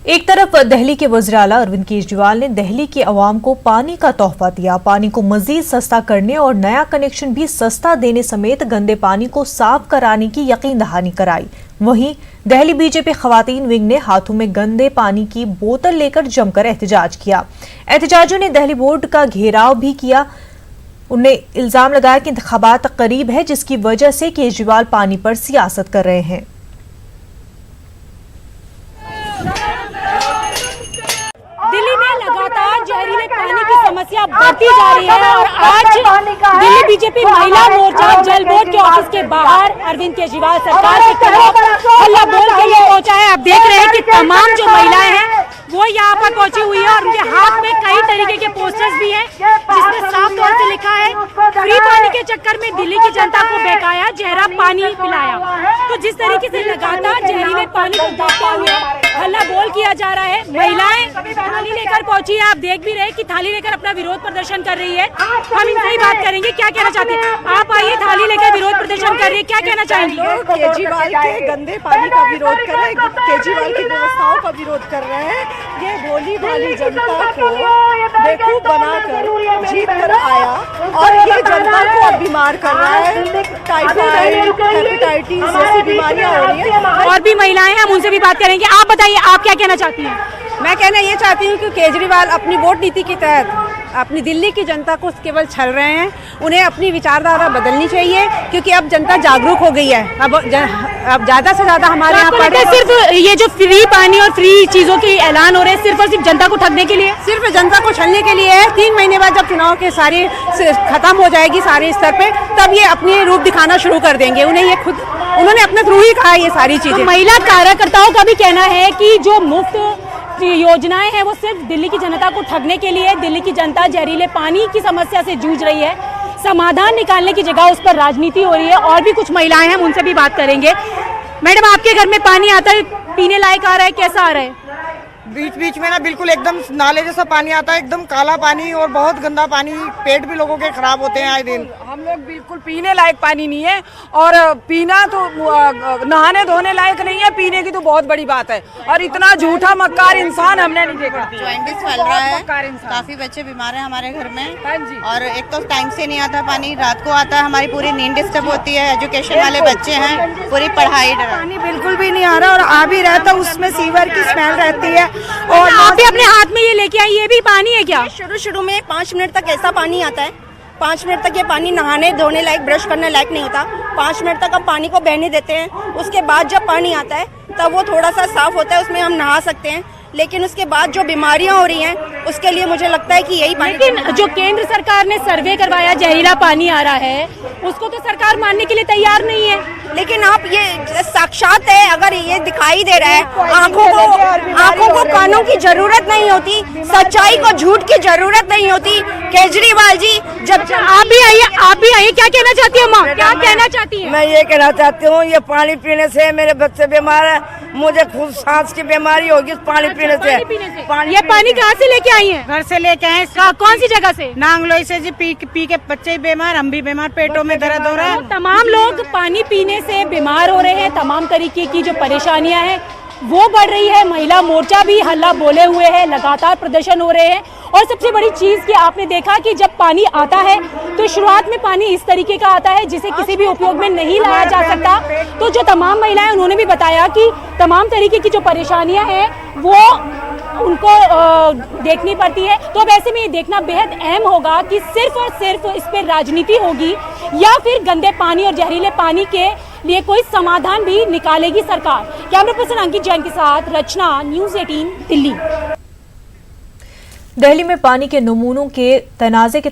एक तरफ दिल्ली के वज़ीर आला अरविंद केजरीवाल ने दिल्ली की अवाम को पानी का तोहफा दिया। पानी को मजीद सस्ता करने और नया कनेक्शन भी सस्ता देने समेत गंदे पानी को साफ कराने की यकीन दहानी कराई। वहीं दिल्ली बीजेपी खवातीन विंग ने हाथों में गंदे पानी की बोतल लेकर जमकर एहतजाज किया। एहतजाजियों ने दिल्ली बोर्ड का घेराव भी किया। उन्हें इल्जाम लगाया कि इंतखाबात करीब है, जिसकी वजह से केजरीवाल पानी पर सियासत कर रहे हैं। दिल्ली में लगातार जहरीले पानी की समस्या बढ़ती जा रही है और आज दिल्ली बीजेपी महिला मोर्चा जल बोर्ड के ऑफिस के बाहर अरविंद केजरीवाल सरकार के खिलाफ हल्ला बोल के लिए पहुंचा है। आप देख रहे हैं कि तमाम जो महिलाएं हैं वो यहाँ पर पहुंची हुई है और उनके हाथ में कई तरीके के पोस्टर्स भी हैं जिसमें साफ तौर से लिखा है फ्री पानी के चक्कर में दिल्ली की जनता को बहकाया, जहरा पानी पिलाया। तो जिस तरीके से लगातार जहरीले पानी को देखते हुए हल्ला बोल किया जा रहा है, महिलाएं थाली लेकर पहुंची है। आप देख भी रहे कि थाली लेकर अपना विरोध प्रदर्शन कर रही है। हम इनसे ही बात करेंगे, क्या कहना चाहते हैं आप? आइए, थाली लेकर विरोध प्रदर्शन कर रही है, क्या कहना चाहेंगे? लोग केजरीवाल के गंदे पानी का विरोध कर रहे हैं, केजरीवाल की व्यवस्थाओं का विरोध कर रहे हैं। ये भोली भाली जनता को बेवकूफ बनाकर जीत कर आया और ये जनता को अब बीमार कर रहा है। टाइफाइड, हेपेटाइटिस जैसी बीमारियां हो रही है। और भी महिलाएं हैं, हम उनसे भी बात करेंगे। आप बताइए, आप क्या कहना चाहती हैं? मैं कहना ये चाहती हूँ कि केजरीवाल अपनी वोट नीति के तहत अपनी दिल्ली की जनता को केवल छल रहे हैं। उन्हें अपनी विचारधारा बदलनी चाहिए क्योंकि अब जनता जागरूक हो गई है। अब ज्यादा से ज्यादा हमारे यहाँ पर सिर्फ ये जो फ्री पानी और फ्री चीजों के ऐलान हो रहे हैं सिर्फ और सिर्फ जनता को ठगने के लिए, सिर्फ जनता को छलने के लिए है। 3 महीने बाद जब चुनाव के सारे खत्म हो जाएगी सारे स्तर पे, तब ये अपनी रूप दिखाना शुरू कर देंगे। उन्हें ये खुद उन्होंने अपने थ्रू ही कहा ये सारी चीजें। महिला कार्यकर्ताओं का भी कहना है कि जो मुफ्त योजनाएं हैं वो सिर्फ दिल्ली की जनता को ठगने के लिए। दिल्ली की जनता जहरीले पानी की समस्या से जूझ रही है, समाधान निकालने की जगह उस पर राजनीति हो रही है। और भी कुछ महिलाएं हैं, उनसे भी बात करेंगे। मैडम, आपके घर में पानी आता है, पीने लायक आ रहा है, कैसा आ रहा है? बीच बीच में ना बिल्कुल एकदम नाले जैसा पानी आता है, एकदम काला पानी और बहुत गंदा पानी। पेट भी लोगों के खराब होते हैं आए दिन। हम लोग बिल्कुल पीने लायक पानी नहीं है और पीना तो नहाने धोने लायक नहीं है, पीने की तो बहुत बड़ी बात है। और इतना झूठा मक्कार इंसान हमने नहीं देखा। जॉइंटिस फैल रहा है, काफी बच्चे बीमार हैं हमारे घर में। हाँ जी। और एक तो टाइम से नहीं आता पानी, रात को आता है, हमारी पूरी नींद डिस्टर्ब होती है। एजुकेशन वाले बच्चे हैं, पूरी पढ़ाई पानी बिल्कुल भी नहीं आ रहा और आ भी रहता उसमें सीवर की स्मेल रहती है। और आप भी अपने हाथ में ये लेके आई, ये भी पानी है क्या? शुरू में 5 मिनट तक ऐसा पानी आता है। 5 मिनट तक ये पानी नहाने धोने लायक, ब्रश करने लायक नहीं होता। 5 मिनट तक हम पानी को बहने देते हैं। उसके बाद जब पानी आता है तब वो थोड़ा सा साफ होता है, उसमें हम नहा सकते हैं। लेकिन उसके बाद जो बीमारियां हो रही हैं उसके लिए मुझे लगता है कि यही पानी। लेकिन जो केंद्र सरकार ने सर्वे करवाया जहरीला पानी आ रहा है, उसको तो सरकार मानने के लिए तैयार नहीं है। लेकिन आप ये साक्षात है, अगर ये दिखाई दे रहा है, आंखों को कानों की जरूरत नहीं होती, सच्चाई को झूठ की जरूरत नहीं होती। केजरीवाल जी, जब आप भी आइए, क्या कहना चाहती है माँ? क्या कहना चाहती है? मैं ये कहना चाहती हूँ, ये पानी पीने से मेरे बच्चे बीमार है, मुझे खुद सांस की बीमारी होगी पानी पीने से। ये पानी कहाँ से लेके आई है? घर से लेके आए। कौन सी जगह से? नांगलोई से जी। पी के बच्चे बीमार, हम भी बीमार, पेटों में दर्द हो रहा है। तमाम लोग पानी पीने से बीमार हो रहे हैं। तमाम तरीके की जो परेशानियां हैं वो बढ़ रही है। महिला मोर्चा भी हल्ला बोले हुए है, लगातार प्रदर्शन हो रहे हैं। और सबसे बड़ी चीज कि आपने देखा कि जब पानी आता है तो शुरुआत में पानी इस तरीके का आता है जिसे किसी भी उपयोग में नहीं लाया जा सकता। तो जो तमाम महिलाएं, उन्होंने भी बताया कि तमाम तरीके की जो परेशानियां हैं वो उनको देखनी पड़ती है। तो अब ऐसे में ये देखना बेहद अहम होगा कि सिर्फ और सिर्फ इस पर राजनीति होगी या फिर गंदे पानी और जहरीले पानी के लिए कोई समाधान भी निकालेगी सरकार। कैमरा पर्सन अंकित जैन के साथ रचना, न्यूज़ 18 दिल्ली। दिल्ली में पानी के नमूनों के तनाज़े के